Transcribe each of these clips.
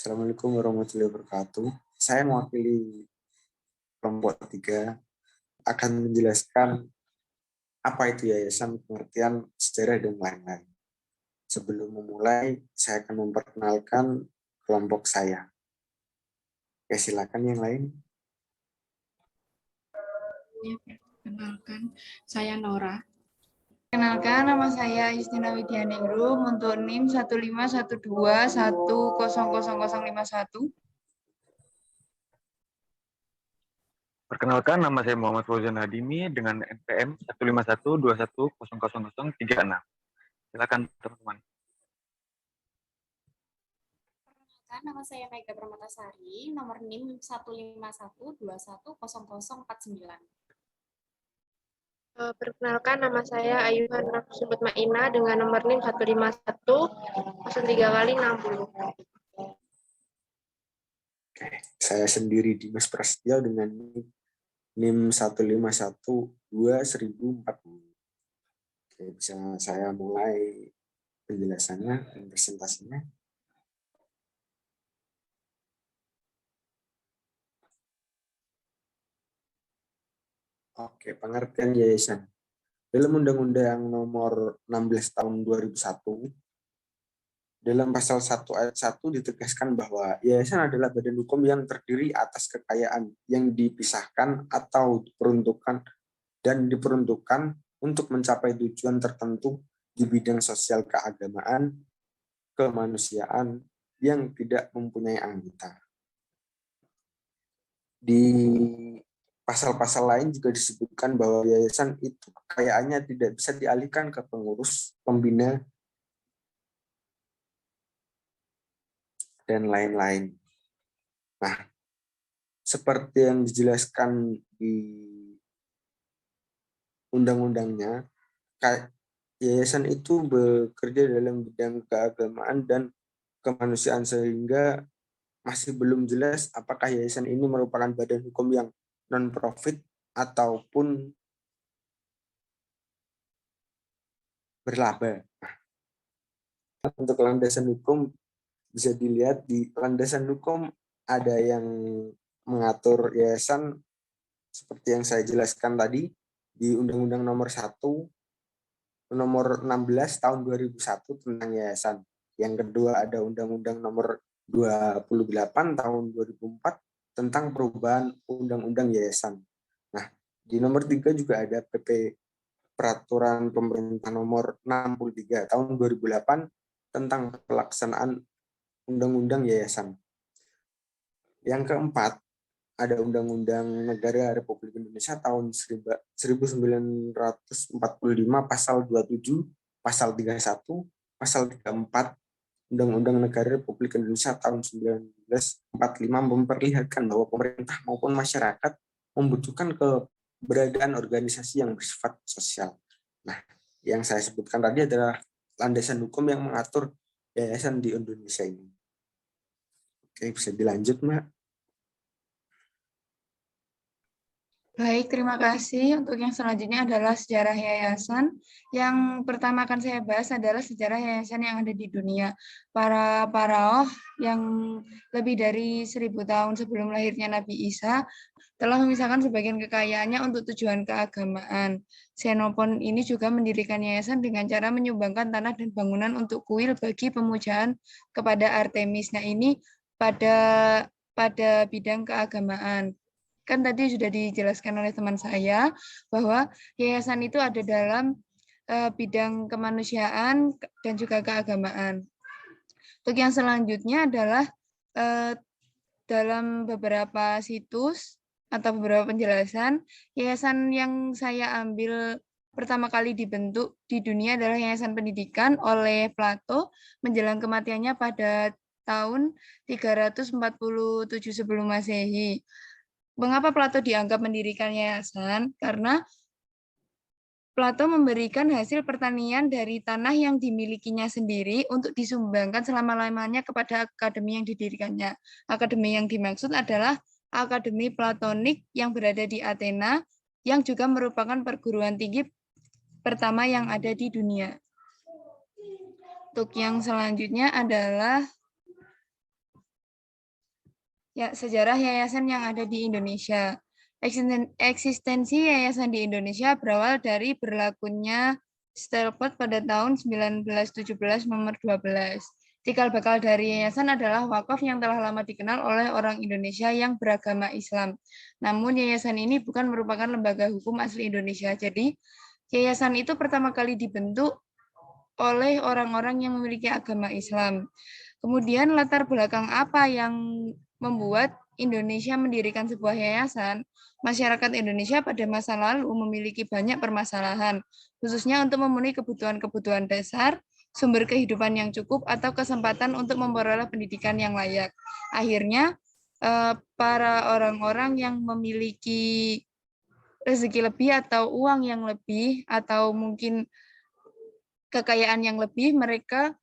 Assalamualaikum warahmatullahi wabarakatuh. Saya mewakili kelompok 3 akan menjelaskan apa itu yayasan, pengertian, sejarah, dan lain-lain. Sebelum memulai, saya akan memperkenalkan kelompok saya. Oke, silakan yang lain. Perkenalkan, saya Nora. Perkenalkan, nama saya Justina Widianingrum untuk NIM 15121000051. Perkenalkan, nama saya Muhammad Fauzan Hadimi dengan NPM 15121000036. Silakan teman-teman. Perkenalkan, nama saya Mega Permatasari, nomor NIM 15121000049. Perkenalkan, nama saya Ayuhan Nafsubut Maina dengan nomor NIM 15103x60. Saya sendiri Dimas Prasetyo dengan NIM 1512040. Oke, bisa saya mulai penjelasannya dan presentasinya. Oke, pengertian yayasan. Dalam Undang-Undang Nomor 16 Tahun 2001, dalam pasal 1 ayat 1 ditegaskan bahwa yayasan adalah badan hukum yang terdiri atas kekayaan yang dipisahkan atau diperuntukkan untuk mencapai tujuan tertentu di bidang sosial, keagamaan, kemanusiaan yang tidak mempunyai anggota. Di pasal-pasal lain juga disebutkan bahwa yayasan itu kekayaannya tidak bisa dialihkan ke pengurus, pembina, dan lain-lain. Nah, seperti yang dijelaskan di undang-undangnya, yayasan itu bekerja dalam bidang keagamaan dan kemanusiaan, sehingga masih belum jelas apakah yayasan ini merupakan badan hukum yang non-profit ataupun berlaba. Untuk landasan hukum bisa dilihat di landasan hukum ada yang mengatur yayasan seperti yang saya jelaskan tadi di Undang-Undang Nomor 16 Tahun 2001 tentang yayasan. Yang kedua ada Undang-Undang Nomor 28 Tahun 2004 tentang perubahan Undang-Undang Yayasan. Nah, di nomor 3 juga ada PP Peraturan Pemerintah Nomor 63 Tahun 2008 tentang pelaksanaan Undang-Undang Yayasan. Yang keempat, ada Undang-Undang Negara Republik Indonesia tahun 1945 pasal 27, pasal 31, pasal 34 Undang-Undang Negara Republik Indonesia tahun 1945 memperlihatkan bahwa pemerintah maupun masyarakat membutuhkan keberadaan organisasi yang bersifat sosial. Nah, yang saya sebutkan tadi adalah landasan hukum yang mengatur yayasan di Indonesia ini. Oke, bisa dilanjut, Mbak. Baik, terima kasih. Untuk yang selanjutnya adalah sejarah yayasan. Yang pertama akan saya bahas adalah sejarah yayasan yang ada di dunia. Para paraoh yang lebih dari 1000 tahun sebelum lahirnya Nabi Isa telah memisahkan sebagian kekayaannya untuk tujuan keagamaan. Xenopon ini juga mendirikan yayasan dengan cara menyumbangkan tanah dan bangunan untuk kuil bagi pemujaan kepada Artemis. Nah, ini pada bidang keagamaan. Kan tadi sudah dijelaskan oleh teman saya bahwa yayasan itu ada dalam bidang kemanusiaan dan juga keagamaan. Untuk yang selanjutnya adalah dalam beberapa situs atau beberapa penjelasan, yayasan yang saya ambil pertama kali dibentuk di dunia adalah Yayasan Pendidikan oleh Plato menjelang kematiannya pada tahun 347 sebelum Masehi. Mengapa Plato dianggap mendirikan yayasan? Karena Plato memberikan hasil pertanian dari tanah yang dimilikinya sendiri untuk disumbangkan selama-lamanya kepada akademi yang didirikannya. Akademi yang dimaksud adalah Akademi Platonik yang berada di Athena, yang juga merupakan perguruan tinggi pertama yang ada di dunia. Untuk yang selanjutnya adalah Ya, sejarah yayasan yang ada di Indonesia. Eksistensi yayasan di Indonesia berawal dari berlakunya Stelpot pada tahun 1917 nomor 12. Cikal bakal dari yayasan adalah wakaf yang telah lama dikenal oleh orang Indonesia yang beragama Islam. Namun yayasan ini bukan merupakan lembaga hukum asli Indonesia. Jadi, yayasan itu pertama kali dibentuk oleh orang-orang yang memiliki agama Islam. Kemudian latar belakang apa yang membuat Indonesia mendirikan sebuah yayasan? Masyarakat Indonesia pada masa lalu memiliki banyak permasalahan, khususnya untuk memenuhi kebutuhan-kebutuhan dasar, sumber kehidupan yang cukup, atau kesempatan untuk memperoleh pendidikan yang layak. Akhirnya, para orang-orang yang memiliki rezeki lebih atau uang yang lebih, atau mungkin kekayaan yang lebih, mereka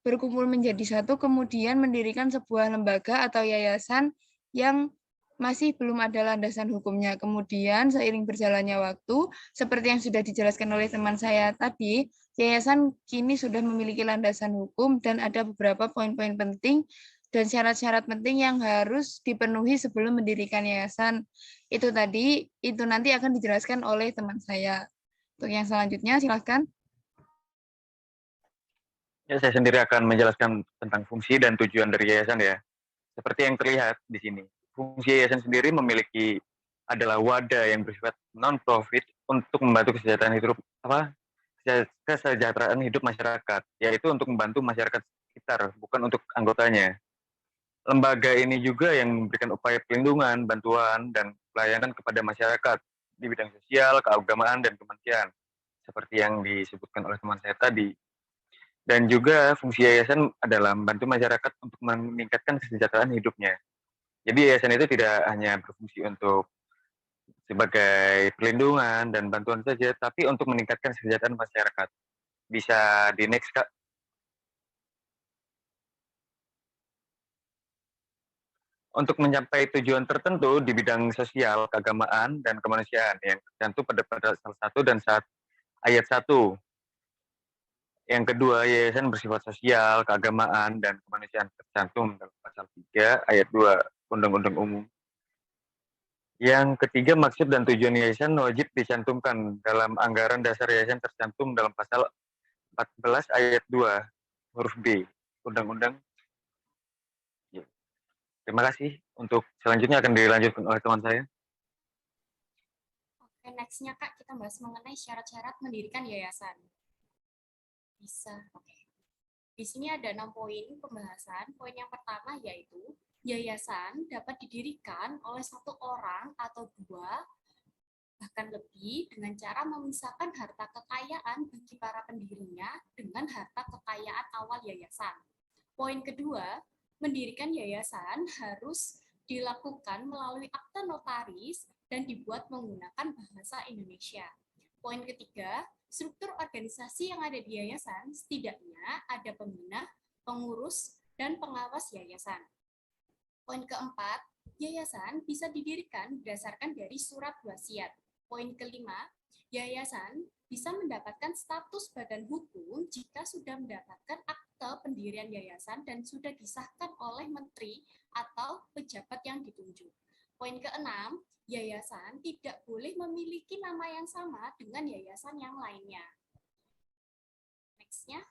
berkumpul menjadi satu, kemudian mendirikan sebuah lembaga atau yayasan yang masih belum ada landasan hukumnya. Kemudian seiring berjalannya waktu, seperti yang sudah dijelaskan oleh teman saya tadi, yayasan kini sudah memiliki landasan hukum dan ada beberapa poin-poin penting dan syarat-syarat penting yang harus dipenuhi sebelum mendirikan yayasan. Itu tadi, itu nanti akan dijelaskan oleh teman saya. Untuk yang selanjutnya, silakan. Ya, saya sendiri akan menjelaskan tentang fungsi dan tujuan dari yayasan ya. Seperti yang terlihat di sini, fungsi yayasan sendiri adalah wadah yang bersifat non-profit untuk membantu kesejahteraan hidup masyarakat, yaitu untuk membantu masyarakat sekitar, bukan untuk anggotanya. Lembaga ini juga yang memberikan upaya pelindungan, bantuan, dan pelayanan kepada masyarakat di bidang sosial, keagamaan, dan kemanusiaan, seperti yang disebutkan oleh teman saya tadi. Dan juga fungsi yayasan adalah membantu masyarakat untuk meningkatkan kesejahteraan hidupnya. Jadi yayasan itu tidak hanya berfungsi untuk sebagai perlindungan dan bantuan saja, tapi untuk meningkatkan kesejahteraan masyarakat. Bisa di next, Kak. Untuk mencapai tujuan tertentu di bidang sosial, keagamaan, dan kemanusiaan yang tercantum pada salah satu dan ayat 1. Yang kedua, yayasan bersifat sosial, keagamaan, dan kemanusiaan tercantum dalam pasal 3 ayat 2 Undang-Undang Umum. Yang ketiga, maksud dan tujuan yayasan wajib dicantumkan dalam anggaran dasar yayasan tercantum dalam pasal 14 ayat 2 huruf B Undang-Undang. Terima kasih. Untuk selanjutnya akan dilanjutkan oleh teman saya. Oke, next-nya Kak, kita bahas mengenai syarat-syarat mendirikan yayasan. Bisa. Oke. Di sini ada 6 poin pembahasan. Poin yang pertama yaitu yayasan dapat didirikan oleh satu orang atau dua, bahkan lebih, dengan cara memisahkan harta kekayaan bagi para pendirinya dengan harta kekayaan awal yayasan. Poin kedua, mendirikan yayasan harus dilakukan melalui akta notaris dan dibuat menggunakan bahasa Indonesia. Poin ketiga, struktur organisasi yang ada di yayasan setidaknya ada pembina, pengurus, dan pengawas yayasan. Poin keempat, yayasan bisa didirikan berdasarkan dari surat wasiat. Poin kelima, yayasan bisa mendapatkan status badan hukum jika sudah mendapatkan akte pendirian yayasan dan sudah disahkan oleh menteri atau pejabat yang ditunjuk. Poin keenam, yayasan tidak boleh memiliki nama yang sama dengan yayasan yang lainnya. Next-nya.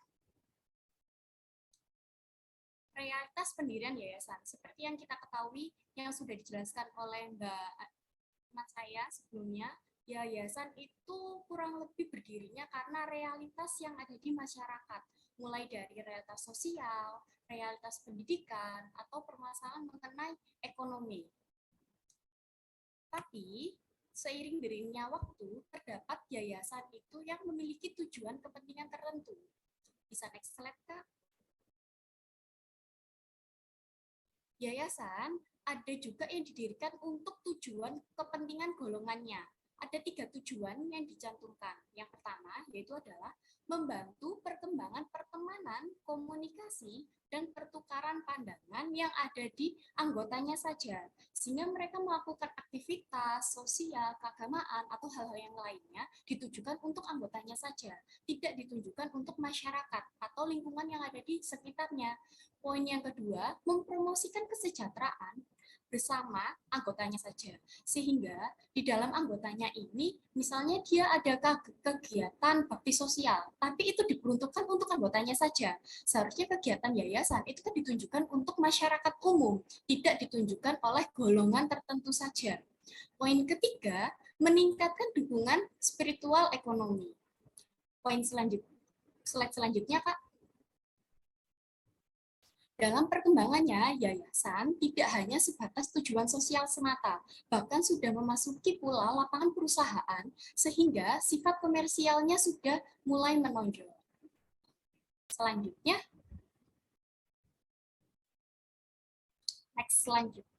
Realitas pendirian yayasan. Seperti yang kita ketahui, yang sudah dijelaskan oleh Mbak saya sebelumnya, yayasan itu kurang lebih berdirinya karena realitas yang ada di masyarakat, mulai dari realitas sosial, realitas pendidikan, atau permasalahan mengenai ekonomi. Tapi, seiring berjalannya waktu, terdapat yayasan itu yang memiliki tujuan kepentingan tertentu. Bisa next slide, Kak? Yayasan ada juga yang didirikan untuk tujuan kepentingan golongannya. Ada 3 tujuan yang dicantumkan. Yang pertama yaitu adalah membantu perkembangan pertemanan, komunikasi, dan pertukaran pandangan yang ada di anggotanya saja. Sehingga mereka melakukan aktivitas sosial, keagamaan, atau hal-hal yang lainnya ditujukan untuk anggotanya saja. Tidak ditujukan untuk masyarakat atau lingkungan yang ada di sekitarnya. Poin yang kedua, mempromosikan kesejahteraan. bersama anggotanya saja. Sehingga di dalam anggotanya ini, misalnya dia ada kegiatan bakti sosial, tapi itu diperuntukkan untuk anggotanya saja. Seharusnya kegiatan yayasan itu kan ditunjukkan untuk masyarakat umum, tidak ditunjukkan oleh golongan tertentu saja. Poin ketiga, meningkatkan dukungan spiritual ekonomi. Poin slide selanjutnya, Kak. Dalam perkembangannya, yayasan tidak hanya sebatas tujuan sosial semata, bahkan sudah memasuki pula lapangan perusahaan, sehingga sifat komersialnya sudah mulai menonjol. Selanjutnya, next selanjutnya.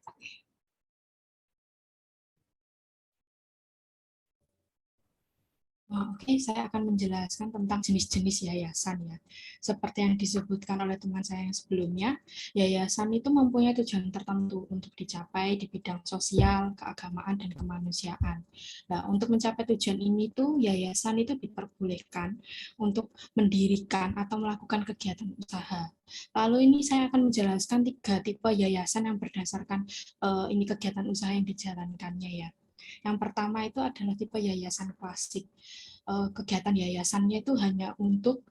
Oke, saya akan menjelaskan tentang jenis-jenis yayasan ya. Seperti yang disebutkan oleh teman saya yang sebelumnya, yayasan itu mempunyai tujuan tertentu untuk dicapai di bidang sosial, keagamaan, dan kemanusiaan. Nah, untuk mencapai tujuan ini tuh yayasan itu diperbolehkan untuk mendirikan atau melakukan kegiatan usaha. Lalu ini saya akan menjelaskan 3 tipe yayasan yang berdasarkan ini kegiatan usaha yang dijalankannya ya. Yang pertama itu adalah tipe yayasan klasik. Kegiatan yayasannya itu hanya untuk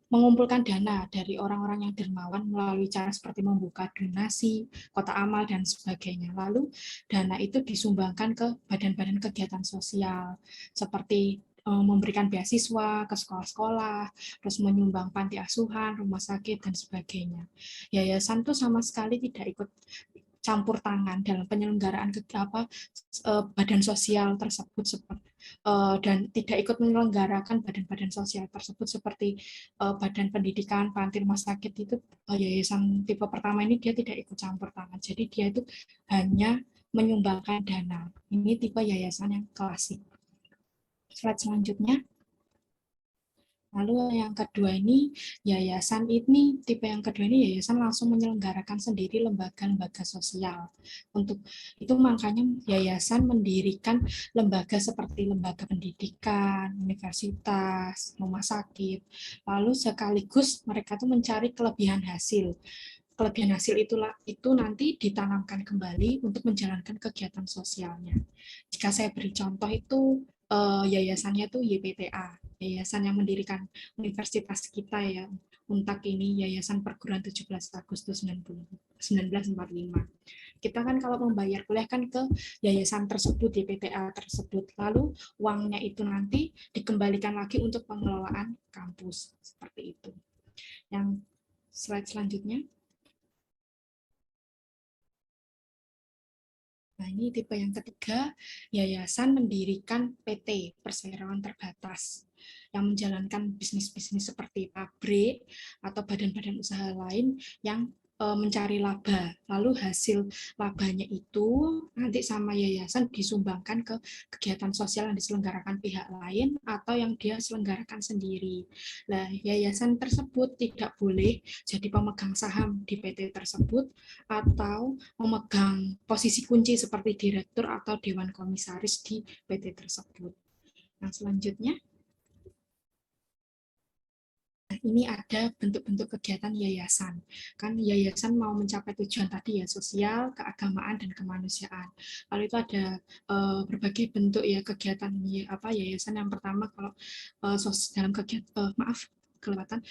mengumpulkan dana dari orang-orang yang dermawan melalui cara seperti membuka donasi, kotak amal, dan sebagainya. Lalu dana itu disumbangkan ke badan-badan kegiatan sosial, seperti memberikan beasiswa ke sekolah-sekolah, terus menyumbang panti asuhan, rumah sakit, dan sebagainya. Yayasan itu sama sekali tidak ikut campur tangan dalam penyelenggaraan badan sosial tersebut dan tidak ikut menyelenggarakan badan-badan sosial tersebut seperti badan pendidikan, panti, rumah sakit itu yayasan tipe pertama ini dia tidak ikut campur tangan. Jadi dia itu hanya menyumbangkan dana. Ini tipe yayasan yang klasik. Slide selanjutnya. Lalu yang kedua ini, yayasan ini, tipe yang kedua ini yayasan langsung menyelenggarakan sendiri lembaga-lembaga sosial. Untuk itu makanya yayasan mendirikan lembaga seperti lembaga pendidikan, universitas, rumah sakit. Lalu sekaligus mereka tuh mencari kelebihan hasil. Kelebihan hasil itu nanti ditanamkan kembali untuk menjalankan kegiatan sosialnya. Jika saya beri contoh itu yayasannya tuh YPTA, yayasan yang mendirikan universitas kita ya, UNTAK ini, Yayasan Perguruan 17 Agustus 1945. Kita kan kalau membayar kuliah kan ke yayasan tersebut, YPTA tersebut, lalu uangnya itu nanti dikembalikan lagi untuk pengelolaan kampus, seperti itu. Yang slide selanjutnya. Nah, ini tipe yang ketiga, yayasan mendirikan PT, perseroan terbatas, yang menjalankan bisnis-bisnis seperti pabrik atau badan-badan usaha lain yang mencari laba. Lalu hasil labanya itu nanti sama yayasan disumbangkan ke kegiatan sosial yang diselenggarakan pihak lain atau yang dia selenggarakan sendiri. Nah, yayasan tersebut tidak boleh jadi pemegang saham di PT tersebut atau memegang posisi kunci seperti direktur atau dewan komisaris di PT tersebut. Nah, selanjutnya, ini ada bentuk-bentuk kegiatan yayasan. Kan yayasan mau mencapai tujuan tadi ya, sosial, keagamaan, dan kemanusiaan. Lalu itu ada berbagai bentuk ya kegiatan yayasan. Yang pertama kalau dalam kegiatan kelewatan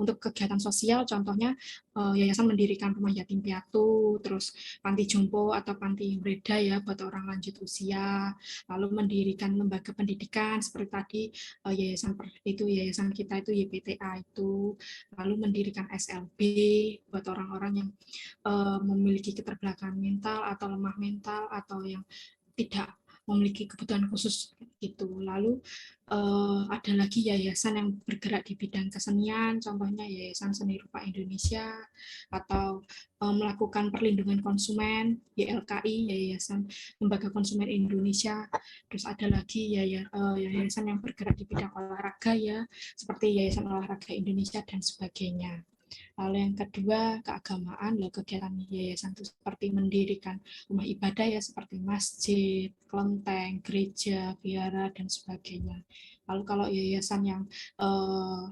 untuk kegiatan sosial, contohnya yayasan mendirikan rumah yatim piatu, terus panti jompo atau panti breda ya buat orang lanjut usia, lalu mendirikan lembaga pendidikan seperti tadi yayasan kita itu YPTA itu, lalu mendirikan SLB buat orang-orang yang memiliki keterbelakangan mental atau lemah mental atau yang tidak memiliki kebutuhan khusus gitu. Lalu ada lagi yayasan yang bergerak di bidang kesenian, contohnya Yayasan Seni Rupa Indonesia, atau melakukan perlindungan konsumen, YLKI, Yayasan Lembaga Konsumen Indonesia. Terus ada lagi yayasan yang bergerak di bidang olahraga ya, seperti Yayasan Olahraga Indonesia dan sebagainya. Lalu yang kedua, keagamaan, kegiatan yayasan itu seperti mendirikan rumah ibadah ya, seperti masjid, kelenteng, gereja, vihara, dan sebagainya. Lalu kalau yayasan yang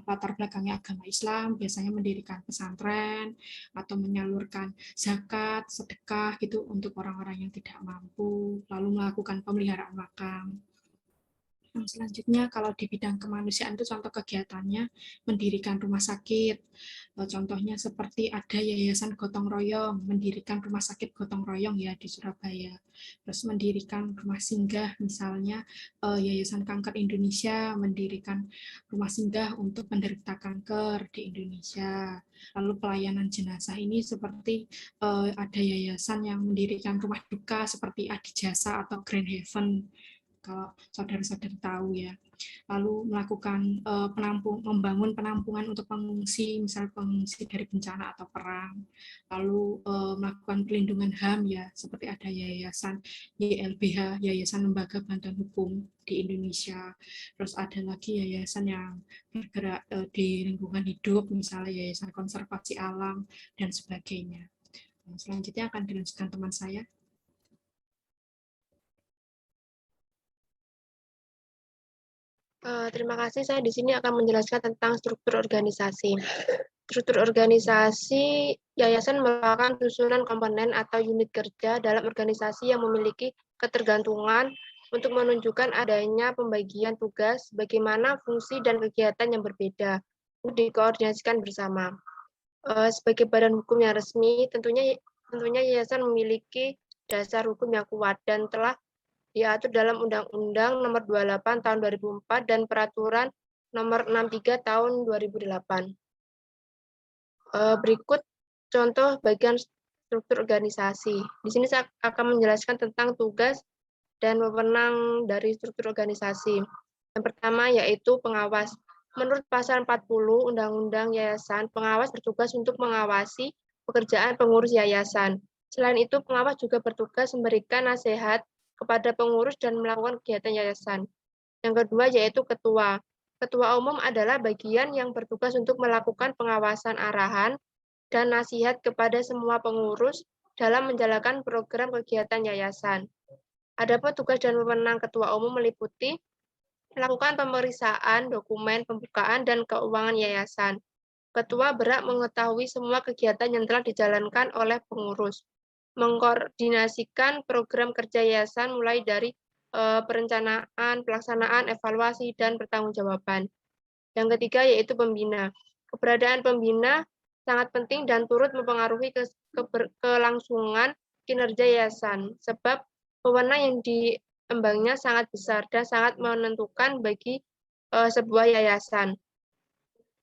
latar belakangnya agama Islam, biasanya mendirikan pesantren atau menyalurkan zakat, sedekah gitu untuk orang-orang yang tidak mampu, lalu melakukan pemeliharaan makam. Selanjutnya, kalau di bidang kemanusiaan itu contoh kegiatannya mendirikan rumah sakit. Contohnya seperti ada Yayasan Gotong Royong, mendirikan rumah sakit Gotong Royong ya di Surabaya. Terus mendirikan rumah singgah, misalnya Yayasan Kanker Indonesia mendirikan rumah singgah untuk penderita kanker di Indonesia. Lalu pelayanan jenazah ini seperti ada yayasan yang mendirikan rumah duka seperti Adijasa atau Grand Heaven, kalau saudara-saudara tahu ya. Lalu melakukan membangun penampungan untuk pengungsi, misalnya pengungsi dari bencana atau perang. Lalu melakukan perlindungan HAM ya, seperti ada yayasan YLBH, Yayasan Lembaga Bantuan Hukum di Indonesia. Terus ada lagi yayasan yang bergerak di lingkungan hidup, misalnya Yayasan Konservasi Alam dan sebagainya. Selanjutnya akan dilanjutkan teman saya. Terima kasih. Saya di sini akan menjelaskan tentang struktur organisasi. Struktur organisasi yayasan merupakan susunan komponen atau unit kerja dalam organisasi yang memiliki ketergantungan untuk menunjukkan adanya pembagian tugas, bagaimana fungsi dan kegiatan yang berbeda untuk dikoordinasikan bersama. Sebagai badan hukum yang resmi, tentunya yayasan memiliki dasar hukum yang kuat dan telah diatur dalam Undang-Undang Nomor 28 Tahun 2004 dan Peraturan Nomor 63 Tahun 2008. Berikut contoh bagian struktur organisasi. Di sini saya akan menjelaskan tentang tugas dan wewenang dari struktur organisasi. Yang pertama yaitu pengawas. Menurut pasal 40 Undang-Undang Yayasan, pengawas bertugas untuk mengawasi pekerjaan pengurus yayasan. Selain itu, pengawas juga bertugas memberikan nasihat kepada pengurus dan melakukan kegiatan yayasan. Yang kedua yaitu ketua. Ketua umum adalah bagian yang bertugas untuk melakukan pengawasan arahan dan nasihat kepada semua pengurus dalam menjalankan program kegiatan yayasan. Adapun tugas dan wewenang ketua umum meliputi melakukan pemeriksaan dokumen pembukaan dan keuangan yayasan. Ketua berhak mengetahui semua kegiatan yang telah dijalankan oleh pengurus, mengkoordinasikan program kerja yayasan mulai dari perencanaan, pelaksanaan, evaluasi, dan pertanggungjawaban. Yang ketiga yaitu pembina. Keberadaan pembina sangat penting dan turut mempengaruhi kelangsungan kinerja yayasan, sebab wewenang yang diembannya sangat besar dan sangat menentukan bagi sebuah yayasan.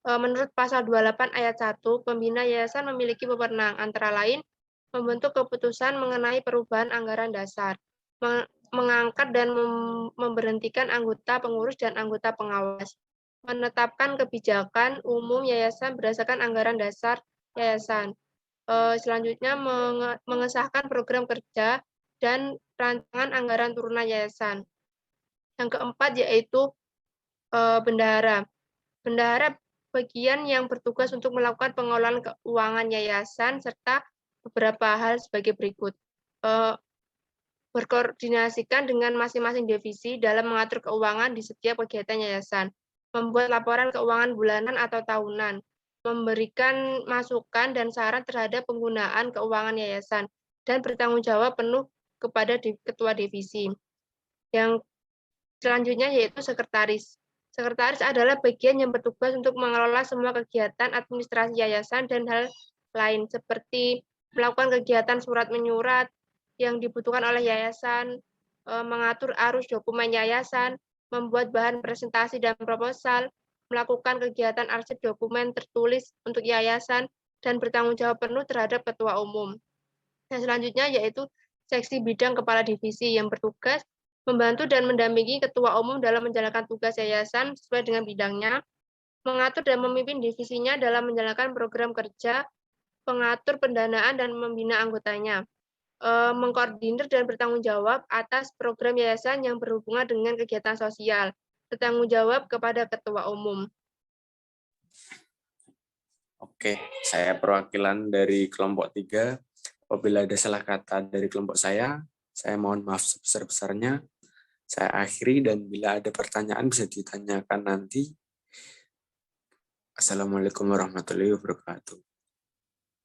Menurut pasal 28 ayat 1, pembina yayasan memiliki wewenang antara lain membentuk keputusan mengenai perubahan anggaran dasar, mengangkat dan memberhentikan anggota pengurus dan anggota pengawas, menetapkan kebijakan umum yayasan berdasarkan anggaran dasar yayasan. Selanjutnya mengesahkan program kerja dan rancangan anggaran turunan yayasan. Yang keempat yaitu bendahara. Bendahara bagian yang bertugas untuk melakukan pengelolaan keuangan yayasan serta beberapa hal sebagai berikut. Berkoordinasikan dengan masing-masing divisi dalam mengatur keuangan di setiap kegiatan yayasan, membuat laporan keuangan bulanan atau tahunan, memberikan masukan dan saran terhadap penggunaan keuangan yayasan, dan bertanggung jawab penuh kepada ketua divisi. Yang selanjutnya yaitu sekretaris. Sekretaris adalah bagian yang bertugas untuk mengelola semua kegiatan administrasi yayasan dan hal lain seperti melakukan kegiatan surat menyurat yang dibutuhkan oleh yayasan, mengatur arus dokumen yayasan, membuat bahan presentasi dan proposal, melakukan kegiatan arsip dokumen tertulis untuk yayasan, dan bertanggung jawab penuh terhadap ketua umum. Nah, selanjutnya yaitu seksi bidang kepala divisi yang bertugas membantu dan mendampingi ketua umum dalam menjalankan tugas yayasan sesuai dengan bidangnya, mengatur dan memimpin divisinya dalam menjalankan program kerja, pengatur pendanaan dan membina anggotanya, mengkoordinir dan bertanggung jawab atas program yayasan yang berhubungan dengan kegiatan sosial, bertanggung jawab kepada ketua umum. Oke, saya perwakilan dari kelompok 3. Apabila ada salah kata dari kelompok saya mohon maaf sebesar-besarnya. Saya akhiri dan bila ada pertanyaan bisa ditanyakan nanti. Assalamualaikum warahmatullahi wabarakatuh.